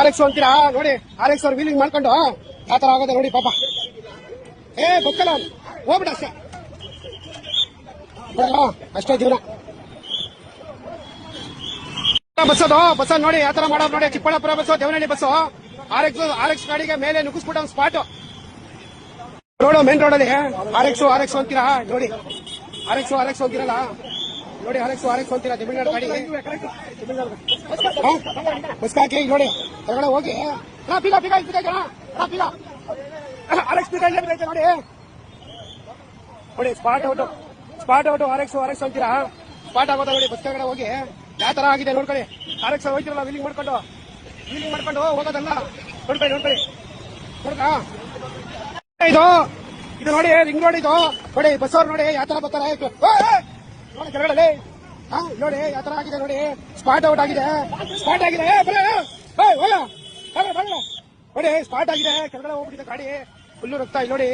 RX ಅಂತೀರಾ ನೋಡಿ, RX ಅವ್ರು ವೀಲಿಂಗ್ ಮಾಡ್ಕೊಂಡು ಯಾವ ತರ ಆಗೋದೆ ನೋಡಿ ಪಾಪ. ಗೊತ್ತಲ್ಲ ಹೋಗ್ಬಿಡ ಅಷ್ಟೇ, ಅಷ್ಟೇ ಜೀವನ. ಬಸ್ ನೋಡಿ ಯಾವ ತರ ಮಾಡೋದು ನೋಡಿ. Chikkaballapur bus, Devanahalli bus. RX ಗಾಡಿಗೆ ಮೇಲೆ ನುಗ್ಗಿಸ್ಬಿಟ್ಟು ಸ್ಪಾಟ್ ರೋಡ್, ಮೇನ್ ರೋಡ್ ಅಲ್ಲಿ RX ಅಂತೀರಾ ನೋಡಿ. RX ಅಂತೀರಲ್ಲ ನೋಡಿ, RX ಅಂತೀರಾ ತಮಿಳ್ನಾಡು ಗಾಡಿ. ಬಸ್ ಹಾಕಿ ನೋಡಿ ಹೊರಗಡೆ ಹೋಗಿ RX ನೋಡಿ ನೋಡಿ. ಸ್ಪಾಟ್ ಔಟ್ RX ಅಂತೀರಾ ಸ್ಪಾಟ್ ಆಗೋದ ನೋಡಿ. ಬಸ್ ಕೆಳಗಡೆ ಹೋಗಿ ಯಾವ ತರ ಆಗಿದೆ ನೋಡ್ಕೊಳ್ಳಿ. RX ಹೋಗ್ತಿರಲ್ಲ ವೀಲಿಂಗ್ ಮಾಡ್ಕೊಂಡು ಹೋಗೋದಲ್ಲ ನೋಡ್ಕೊಳ್ಳಿ. ಇದು ನೋಡಿ ರಿಂಗ್ ರೋಡ್ ಇದು ನೋಡಿ. ಬಸ್ ಅವ್ರು ನೋಡಿ ಯಾವ ತರ ಬರ್ತಾರೆ ನೋಡಿ ಕೆಳಗಡೆ ನೋಡಿ ಯಾವ ತರ ಆಗಿದೆ ನೋಡಿ. ಸ್ಪಾಟ್ ಔಟ್ ಆಗಿದೆ ನೋಡಿ. ಸ್ಪಾಟ್ ಆಗಿದೆ ಕೆಳಗಡೆ ಹೋಗ್ಬಿಟ್ಟಿದೆ ಗಾಡಿ. ಫುಲ್ಲು ರಕ್ತ ಇಲ್ಲಿ ನೋಡಿ.